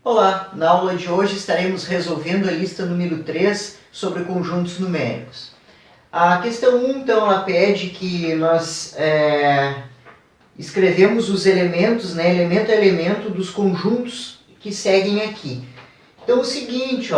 Olá, na aula de hoje estaremos resolvendo a lista número 3 sobre conjuntos numéricos. A questão 1, então, ela pede que nós escrevemos os elementos, elemento a elemento dos conjuntos que seguem aqui. Então, o seguinte,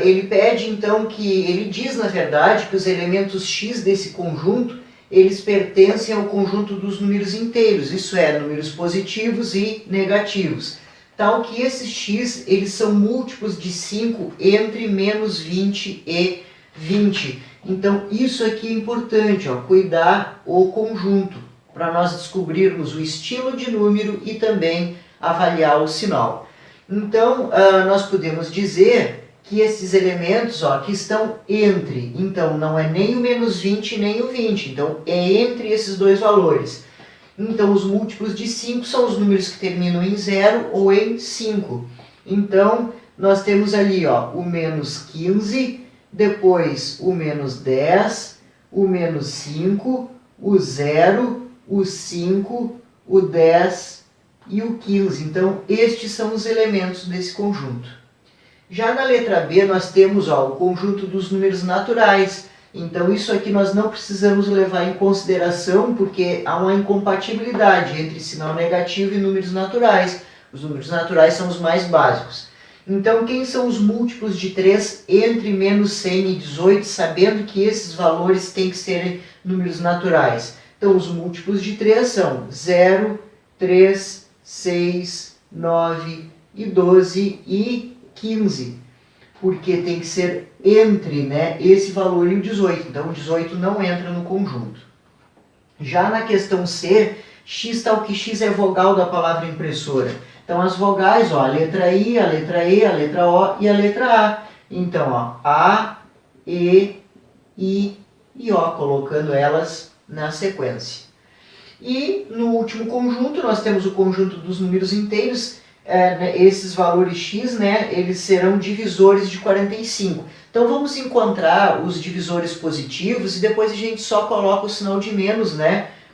ele pede, então, ele diz, na verdade, que os elementos x desse conjunto, eles pertencem ao conjunto dos números inteiros, isso é, números positivos e negativos. Tal que esses x, eles são múltiplos de 5 entre menos 20 e 20. Então, isso aqui é importante, cuidar o conjunto, para nós descobrirmos o estilo de número e também avaliar o sinal. Então, nós podemos dizer que esses elementos que estão entre, então não é nem o menos 20 nem o 20, então é entre esses dois valores. Então, os múltiplos de 5 são os números que terminam em 0 ou em 5. Então, nós temos ali o menos 15, depois o menos 10, o menos 5, o 0, o 5, o 10 e o 15. Então, estes são os elementos desse conjunto. Já na letra B, nós temos o conjunto dos números naturais. Então, isso aqui nós não precisamos levar em consideração, porque há uma incompatibilidade entre sinal negativo e números naturais. Os números naturais são os mais básicos. Então, quem são os múltiplos de 3 entre menos 100 e 18, sabendo que esses valores têm que ser números naturais? Então, os múltiplos de 3 são 0, 3, 6, 9 e 12 e 15. Porque tem que ser entre esse valor e o 18. Então, o 18 não entra no conjunto. Já na questão C, x tal que x é vogal da palavra impressora. Então, as vogais, a letra I, a letra E, a letra O e a letra A. Então, A, E, I e O, colocando elas na sequência. E no último conjunto, nós temos o conjunto dos números inteiros. Esses valores x, eles serão divisores de 45. Então, vamos encontrar os divisores positivos e depois a gente só coloca o sinal de menos,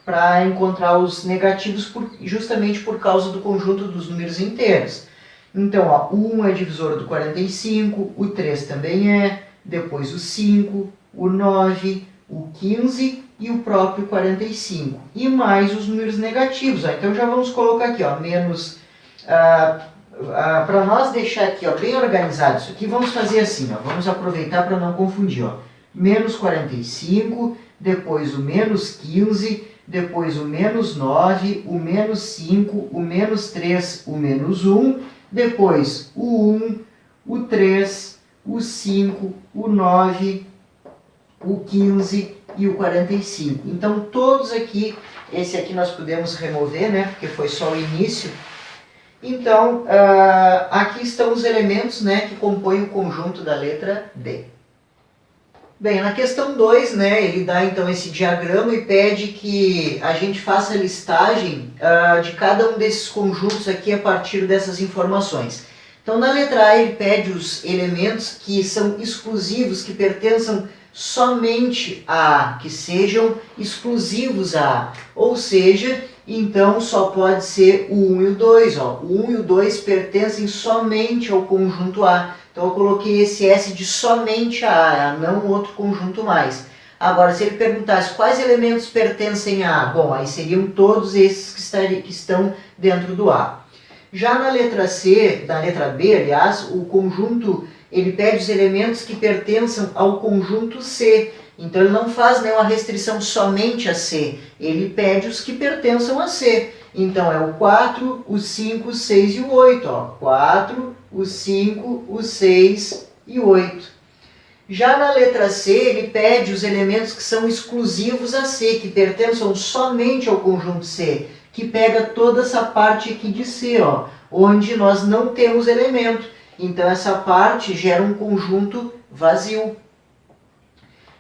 para encontrar os negativos justamente por causa do conjunto dos números inteiros. Então, o 1 é divisor do 45, o 3 também é, depois o 5, o 9, o 15 e o próprio 45. E mais os números negativos. Então, já vamos colocar aqui, menos... para nós deixar aqui bem organizado isso aqui, vamos fazer assim, vamos aproveitar para não confundir. Menos 45, depois o menos 15, depois o menos 9, o menos 5, o menos 3, o menos 1, depois o 1, o 3, o 5, o 9, o 15 e o 45. Então, todos aqui, esse aqui nós podemos remover, porque foi só o início. Então, aqui estão os elementos que compõem o conjunto da letra D. Bem, na questão 2, ele dá então esse diagrama e pede que a gente faça a listagem de cada um desses conjuntos aqui a partir dessas informações. Então, na letra A, ele pede os elementos que são exclusivos, que pertençam somente a A, que sejam exclusivos a A, ou seja... Então, só pode ser o 1 e o 2. O 1 e o 2 pertencem somente ao conjunto A. Então, eu coloquei esse S de somente a A, não outro conjunto mais. Agora, se ele perguntasse quais elementos pertencem a A, bom, aí seriam todos esses que estão dentro do A. Já na letra C, na letra B, aliás, o conjunto, ele pede os elementos que pertençam ao conjunto C. Então, ele não faz nenhuma restrição somente a C, ele pede os que pertençam a C. Então, é o 4, o 5, o 6 e o 8. 4, o 5, o 6 e o 8. Já na letra C, ele pede os elementos que são exclusivos a C, que pertençam somente ao conjunto C, que pega toda essa parte aqui de C, onde nós não temos elemento. Então, essa parte gera um conjunto vazio.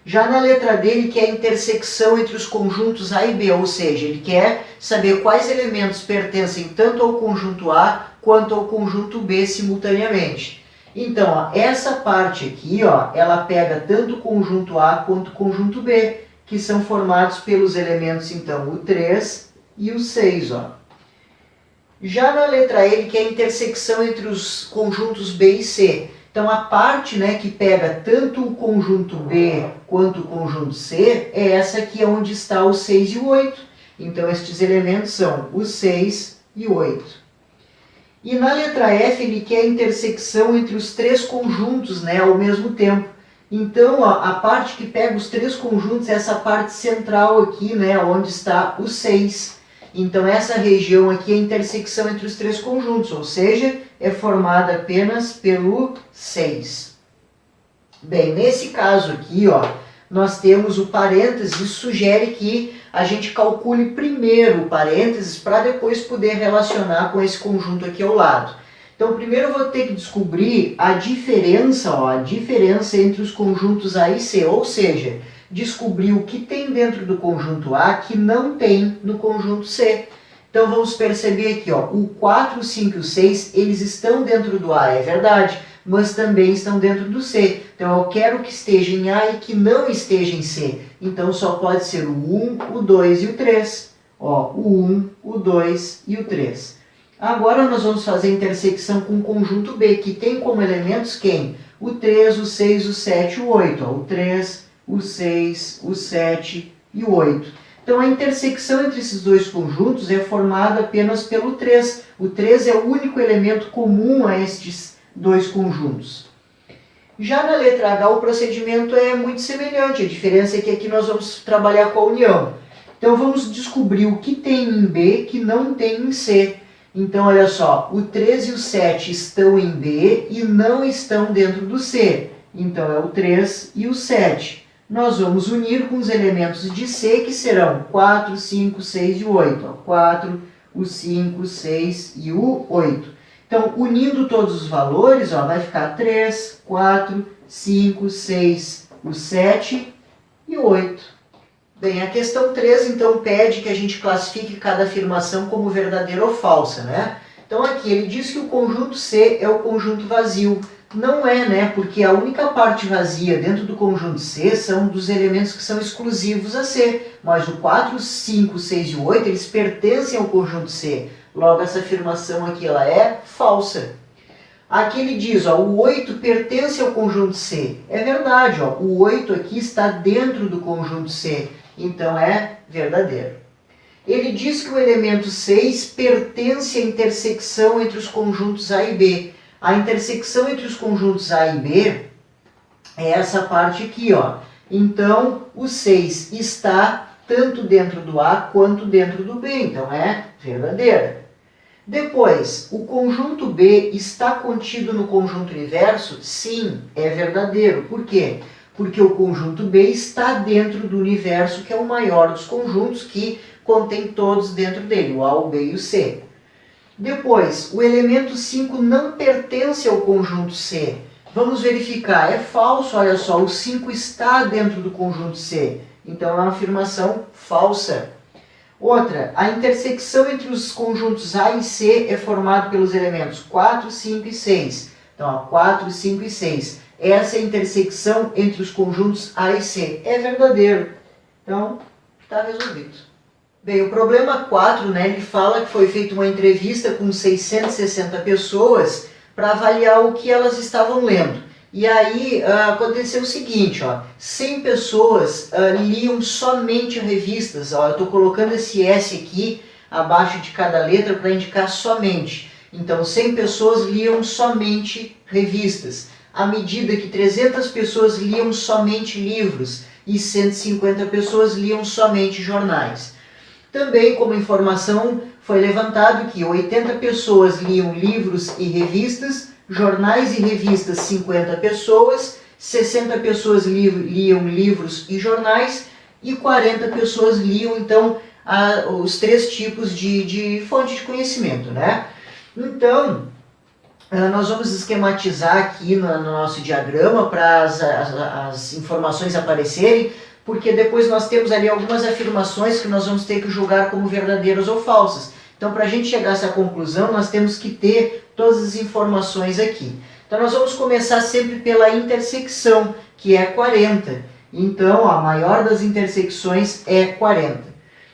Já na letra D, ele quer a intersecção entre os conjuntos A e B, ou seja, ele quer saber quais elementos pertencem tanto ao conjunto A quanto ao conjunto B simultaneamente. Então, essa parte aqui, ela pega tanto o conjunto A quanto o conjunto B, que são formados pelos elementos, então, o 3 e o 6. Já na letra E, ele quer a intersecção entre os conjuntos B e C. Então a parte, né, que pega tanto o conjunto B quanto o conjunto C é essa aqui onde está o 6 e o 8. Então estes elementos são o 6 e o 8. E na letra F ele quer a intersecção entre os três conjuntos, né, ao mesmo tempo. Então ó, a parte que pega os três conjuntos é essa parte central aqui, né, onde está o 6. Então essa região aqui é a intersecção entre os três conjuntos, ou seja, é formada apenas pelo 6. Bem, nesse caso aqui, ó, nós temos o parênteses, isso sugere que a gente calcule primeiro o parênteses para depois poder relacionar com esse conjunto aqui ao lado. Então primeiro eu vou ter que descobrir a diferença, ó, a diferença entre os conjuntos A e C, ou seja, descobrir o que tem dentro do conjunto A que não tem no conjunto C. Então vamos perceber aqui, ó, o 4, o 5 e o 6, eles estão dentro do A, é verdade, mas também estão dentro do C. Então eu quero que esteja em A e que não esteja em C. Então só pode ser o 1, o 2 e o 3. Ó, o 1, o 2 e o 3. Agora nós vamos fazer a intersecção com o conjunto B, que tem como elementos quem? O 3, o 6, o 7 e o 8. Ó, o 3, o 6, o 7 e o 8. Então a intersecção entre esses dois conjuntos é formada apenas pelo 3. O 3 é o único elemento comum a estes dois conjuntos. Já na letra H o procedimento é muito semelhante, a diferença é que aqui nós vamos trabalhar com a união. Então vamos descobrir o que tem em B que não tem em C. Então olha só, o 3 e o 7 estão em B e não estão dentro do C. Então é o 3 e o 7. Nós vamos unir com os elementos de C, que serão 4, 5, 6 e 8. Ó, 4, o 5, o 6 e o 8. Então, unindo todos os valores, ó, vai ficar 3, 4, 5, 6, o 7 e o 8. Bem, a questão 3, então, pede que a gente classifique cada afirmação como verdadeira ou falsa, né? Então, aqui ele diz que o conjunto C é o conjunto vazio. Não é, né? Porque a única parte vazia dentro do conjunto C são dos elementos que são exclusivos a C. Mas o 4, 5, 6 e o 8, eles pertencem ao conjunto C. Logo, essa afirmação aqui ela é falsa. Aqui ele diz, ó, o 8 pertence ao conjunto C. É verdade, ó, o 8 aqui está dentro do conjunto C. Então é verdadeiro. Ele diz que o elemento 6 pertence à intersecção entre os conjuntos A e B. A intersecção entre os conjuntos A e B é essa parte aqui, ó. Então, o 6 está tanto dentro do A quanto dentro do B, então é verdadeira. Depois, o conjunto B está contido no conjunto universo? Sim, é verdadeiro. Por quê? Porque o conjunto B está dentro do universo, que é o maior dos conjuntos, que contém todos dentro dele, o A, o B e o C. Depois, o elemento 5 não pertence ao conjunto C. Vamos verificar, é falso, olha só, o 5 está dentro do conjunto C. Então é uma afirmação falsa. Outra, a intersecção entre os conjuntos A e C é formada pelos elementos 4, 5 e 6. Então, ó, 4, 5 e 6. Essa é a intersecção entre os conjuntos A e C. É verdadeiro. Então, está resolvido. Bem, o problema 4, né, ele fala que foi feita uma entrevista com 660 pessoas para avaliar o que elas estavam lendo. E aí aconteceu o seguinte, ó, 100 pessoas liam somente revistas. Ó, eu estou colocando esse S aqui abaixo de cada letra para indicar somente. Então 100 pessoas liam somente revistas. À medida que 300 pessoas liam somente livros e 150 pessoas liam somente jornais. Também, como informação, foi levantado que 80 pessoas liam livros e revistas, jornais e revistas 50 pessoas, 60 pessoas liam livros e jornais e 40 pessoas liam, então, os três tipos de fonte de conhecimento, né? Então, nós vamos esquematizar aqui no nosso diagrama para as informações aparecerem, porque depois nós temos ali algumas afirmações que nós vamos ter que julgar como verdadeiras ou falsas. Então, para a gente chegar a essa conclusão, nós temos que ter todas as informações aqui. Então, nós vamos começar sempre pela intersecção, que é 40. Então, a maior das intersecções é 40.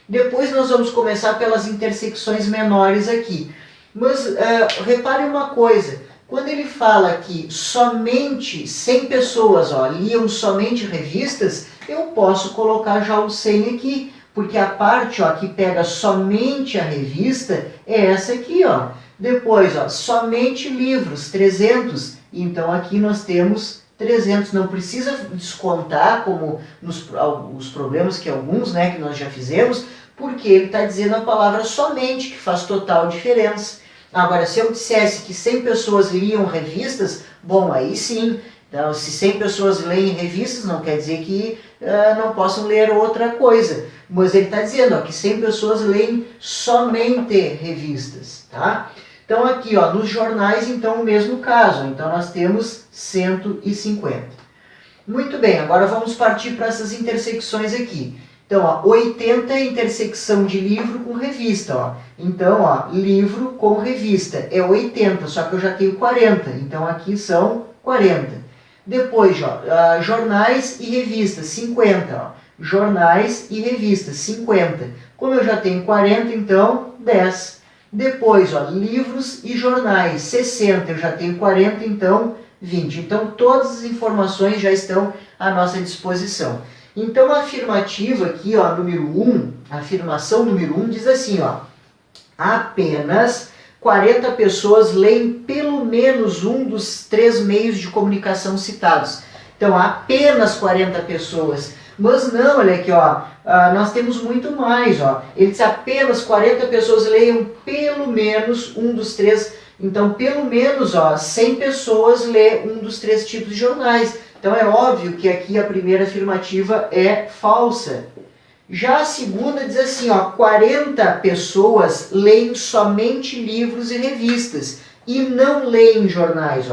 Depois, nós vamos começar pelas intersecções menores aqui. Mas repare uma coisa, quando ele fala que somente 100 pessoas liam somente revistas, eu posso colocar já o 100 aqui, porque a parte que pega somente a revista é essa aqui. Depois, somente livros, 300. Então aqui nós temos 300. Não precisa descontar, como os problemas que alguns que nós já fizemos, porque ele está dizendo a palavra somente, que faz total diferença. Agora, se eu dissesse que 100 pessoas liam revistas, bom, aí sim. Então, se 100 pessoas leem revistas, não quer dizer que não possam ler outra coisa. Mas ele está dizendo que 100 pessoas leem somente revistas, tá? Então, aqui, nos jornais, então, o mesmo caso. Então, nós temos 150. Muito bem, agora vamos partir para essas intersecções aqui. Então, 80 é intersecção de livro com revista. Então, livro com revista é 80, só que eu já tenho 40. Então, aqui são 40. Depois, jornais e revistas, 50. Jornais e revistas, 50. Como eu já tenho 40, então, 10. Depois, livros e jornais, 60. Eu já tenho 40, então, 20. Então, todas as informações já estão à nossa disposição. Então, a afirmativa aqui, número 1, a afirmação número 1 diz assim, apenas 40 pessoas leem pelo menos um dos 3 meios de comunicação citados. Então, apenas 40 pessoas. Mas não, olha aqui, nós temos muito mais. Ele diz apenas 40 pessoas leiam pelo menos um dos 3. Então, pelo menos 100 pessoas lê um dos 3 tipos de jornais. Então é óbvio que aqui a primeira afirmativa é falsa. Já a segunda diz assim, 40 pessoas leem somente livros e revistas e não leem jornais.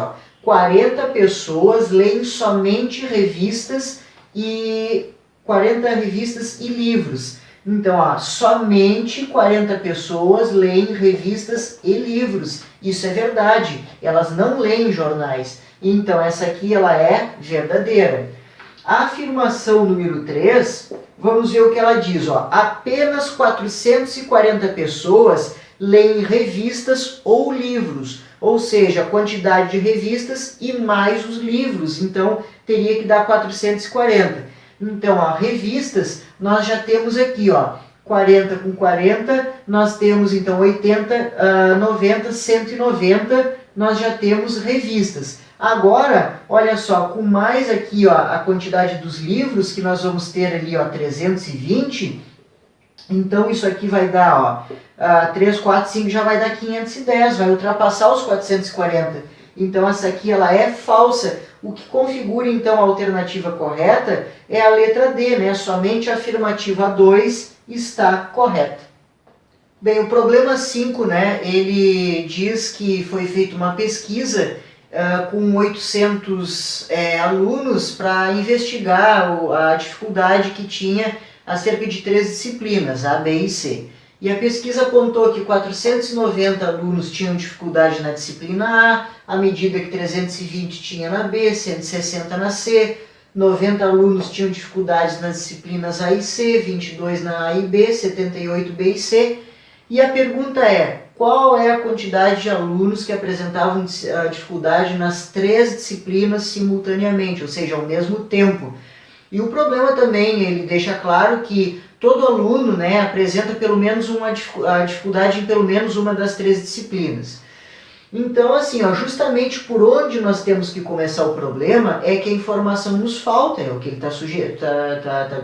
40 pessoas leem somente revistas e 40 revistas e livros. Então, somente 40 pessoas leem revistas e livros. Isso é verdade, elas não leem jornais. Então, essa aqui ela é verdadeira. A afirmação número 3, vamos ver o que ela diz. Apenas 440 pessoas leem revistas ou livros. Ou seja, a quantidade de revistas e mais os livros. Então, teria que dar 440. Então, revistas, nós já temos aqui, 40 com 40, nós temos então 80, 90, 190, nós já temos revistas. Agora, olha só, com mais aqui a quantidade dos livros, que nós vamos ter ali 320, então isso aqui vai dar 3, 4, 5, já vai dar 510, vai ultrapassar os 440. Então essa aqui ela é falsa. O que configura então a alternativa correta é a letra D, né? Somente a afirmativa 2 está correta. Bem, o problema 5, né? Ele diz que foi feita uma pesquisa com 800 alunos para investigar a dificuldade que tinha acerca de 3 disciplinas, A, B e C. E a pesquisa apontou que 490 alunos tinham dificuldade na disciplina A, à medida que 320 tinha na B, 160 na C, 90 alunos tinham dificuldades nas disciplinas A e C, 22 na A e B, 78 B e C. E a pergunta é, qual é a quantidade de alunos que apresentavam dificuldade nas 3 disciplinas simultaneamente, ou seja, ao mesmo tempo? E o problema também, ele deixa claro que todo aluno, né, apresenta pelo menos a dificuldade em pelo menos uma das 3 disciplinas. Então, assim, justamente por onde nós temos que começar o problema é que a informação nos falta, é o que ele está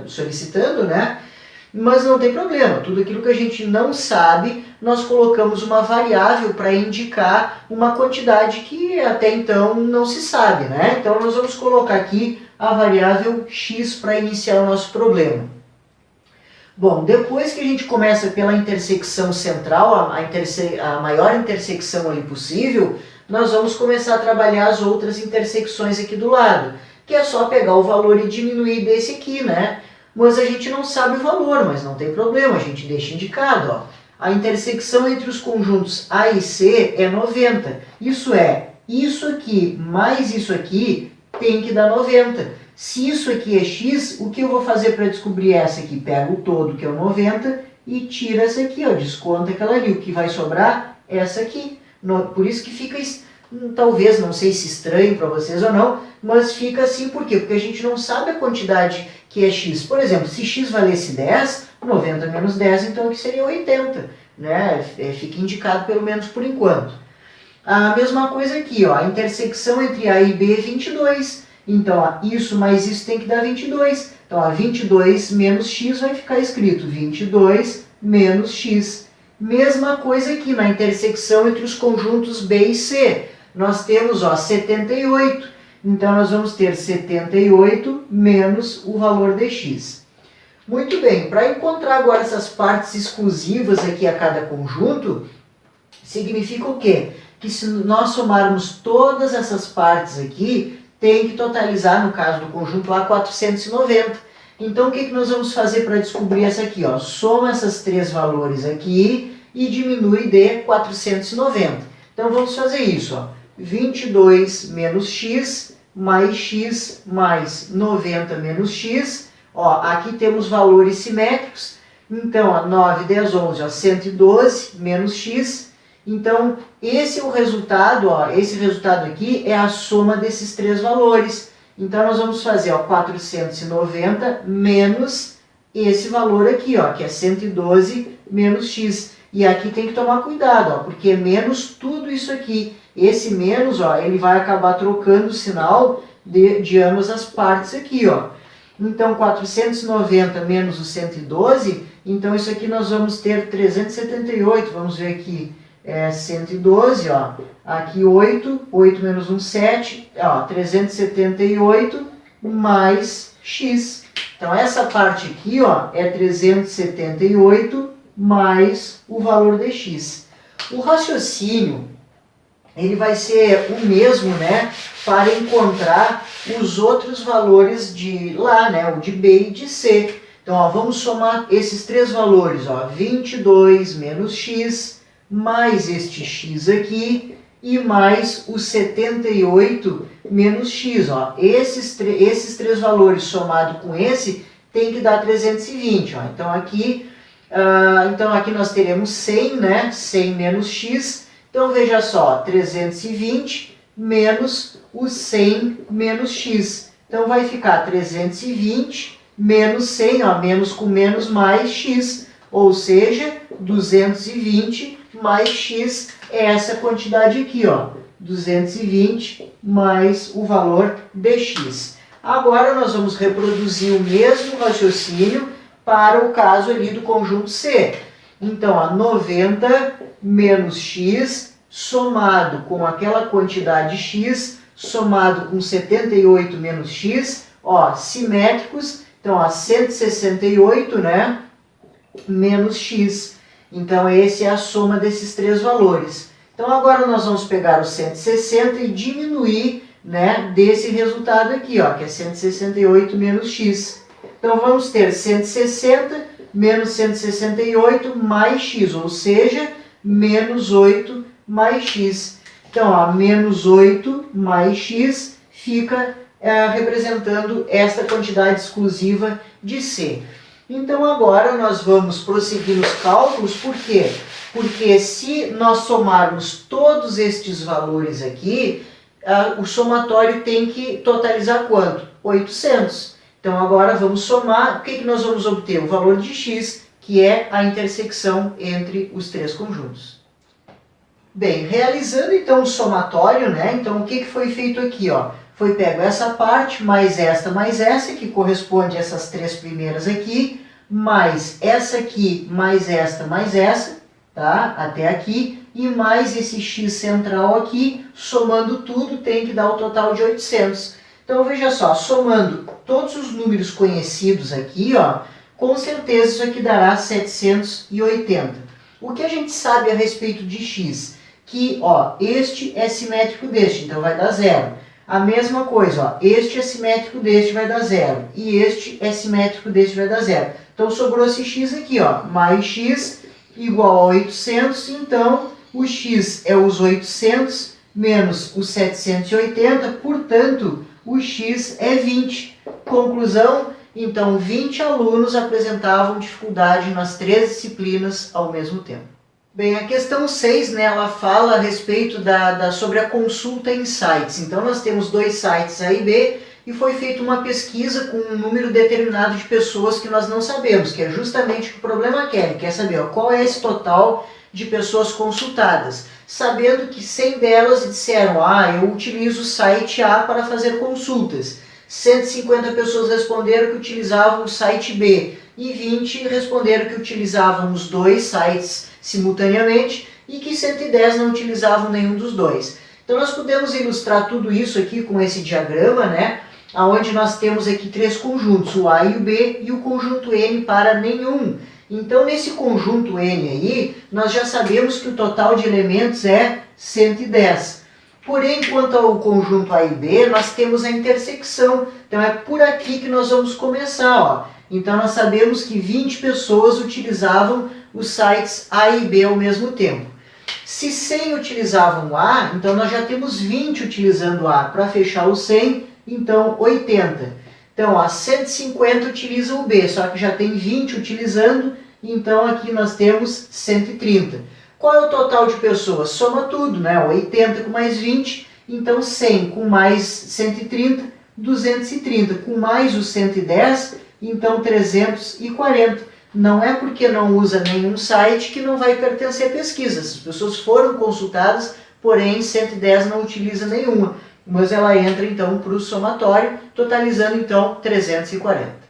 solicitando, né? Mas não tem problema, tudo aquilo que a gente não sabe, nós colocamos uma variável para indicar uma quantidade que até então não se sabe, né? Então nós vamos colocar aqui a variável x para iniciar o nosso problema. Bom, depois que a gente começa pela intersecção central, a maior intersecção ali possível, nós vamos começar a trabalhar as outras intersecções aqui do lado, que é só pegar o valor e diminuir desse aqui, né? Mas a gente não sabe o valor, mas não tem problema, a gente deixa indicado. A intersecção entre os conjuntos A e C é 90. Isso aqui mais isso aqui tem que dar 90. Se isso aqui é x, o que eu vou fazer para descobrir essa aqui? Pego o todo, que é o 90, e tira essa aqui, desconta aquela ali. O que vai sobrar essa aqui. Por isso que fica, talvez, não sei se estranho para vocês ou não, mas fica assim, por quê? Porque a gente não sabe a quantidade que é x. Por exemplo, se x valesse 10, 90 menos 10, então aqui seria 80, né? Fica indicado pelo menos por enquanto. A mesma coisa aqui, ó, a intersecção entre A e B é 22. Então, ó, isso mais isso tem que dar 22. Então, ó, 22 menos x vai ficar escrito 22 menos x. Mesma coisa aqui na intersecção entre os conjuntos B e C. Nós temos, ó, 78. Então, nós vamos ter 78 menos o valor de x. Muito bem, para encontrar agora essas partes exclusivas aqui a cada conjunto, significa o quê? Que se nós somarmos todas essas partes aqui, tem que totalizar, no caso do conjunto A, 490. Então, o que nós vamos fazer para descobrir essa aqui? Ó? Soma esses três valores aqui e diminui de 490. Então, vamos fazer isso. Ó. 22 menos x mais 90 menos x. Ó, aqui temos valores simétricos. Então, ó, 9, 10, 11, ó, 112 menos x. Então, esse é o resultado, ó, esse resultado aqui é a soma desses três valores. Então, nós vamos fazer ó, 490 menos esse valor aqui, ó, que é 112 menos x. E aqui tem que tomar cuidado, ó, porque é menos tudo isso aqui. Esse menos, ó, ele vai acabar trocando o sinal de ambas as partes aqui, ó. Então, 490 menos o 112, então isso aqui nós vamos ter 378, vamos ver aqui. 112, ó, aqui 8, 8 menos 1, 7, ó, 378 mais x. Então, essa parte aqui, ó, é 378 mais o valor de x. O raciocínio, ele vai ser o mesmo, né, para encontrar os outros valores de lá, né, o de B e de C. Então, ó, vamos somar esses três valores, ó, 22 menos x, mais este x aqui, e mais o 78 menos x. Ó. Esses três valores somados com esse, tem que dar 320. Ó. Então, aqui nós teremos 100, né? 100 menos x. Então, veja só, 320 menos o 100 menos x. Então, vai ficar 320 menos 100, ó, menos com menos mais x. Ou seja, 220 mais x é essa quantidade aqui, ó, 220 mais o valor de x. Agora nós vamos reproduzir o mesmo raciocínio para o caso ali do conjunto C. Então, ó, 90 menos x somado com aquela quantidade x, somado com 78 menos x, ó, simétricos, então, ó, 168, né, menos x. Então, essa é a soma desses três valores. Então, agora nós vamos pegar o 160 e diminuir, né, desse resultado aqui, ó, que é 168 menos x. Então, vamos ter 160 menos 168 mais x, ou seja, menos 8 mais x. Então, ó, menos 8 mais x fica representando esta quantidade exclusiva de C. Então, agora nós vamos prosseguir nos cálculos, por quê? Porque se nós somarmos todos estes valores aqui, o somatório tem que totalizar quanto? 800. Então, agora vamos somar, o que nós vamos obter? O valor de x, que é a intersecção entre os três conjuntos. Bem, realizando então o somatório, né? Então, o que foi feito aqui, ó? Foi pego essa parte, mais essa, que corresponde a essas três primeiras aqui, mais essa aqui, mais essa, tá? Até aqui, e mais esse x central aqui, somando tudo, tem que dar o total de 800. Então, veja só, somando todos os números conhecidos aqui, ó, com certeza isso aqui dará 780. O que a gente sabe a respeito de x? Que, ó, este é simétrico deste, então vai dar 0. A mesma coisa, ó, este é simétrico deste, vai dar 0. E este é simétrico deste, vai dar 0. Então, sobrou esse x aqui, ó, mais x igual a 800. Então, o x é os 800 menos os 780. Portanto, o x é 20. Conclusão, então, 20 alunos apresentavam dificuldade nas 3 disciplinas ao mesmo tempo. Bem, a questão 6, né, ela fala a respeito sobre a consulta em sites. Então nós temos 2 sites A e B e foi feita uma pesquisa com um número determinado de pessoas que nós não sabemos, que é justamente o que o problema quer saber qual é esse total de pessoas consultadas, sabendo que 100 delas disseram, eu utilizo o site A para fazer consultas. 150 pessoas responderam que utilizavam o site B e 20 responderam que utilizavam os 2 sites simultaneamente e que 110 não utilizavam nenhum dos 2. Então nós podemos ilustrar tudo isso aqui com esse diagrama, né? Onde nós temos aqui 3 conjuntos, o A e o B e o conjunto N para nenhum. Então nesse conjunto N aí, nós já sabemos que o total de elementos é 110. Porém, quanto ao conjunto A e B, nós temos a intersecção. Então é por aqui que nós vamos começar. Então nós sabemos que 20 pessoas utilizavam os sites A e B ao mesmo tempo. Se 100 utilizavam A, então nós já temos 20 utilizando A. Para fechar o 100, então 80. Então 150 utilizam o B, só que já tem 20 utilizando, então aqui nós temos 130. Qual é o total de pessoas? Soma tudo, né? 80 com mais 20, então 100 com mais 130, 230. Com mais os 110, então 340. Não é porque não usa nenhum site que não vai pertencer à pesquisa. As pessoas foram consultadas, porém 110 não utiliza nenhuma. Mas ela entra então para o somatório, totalizando então 340.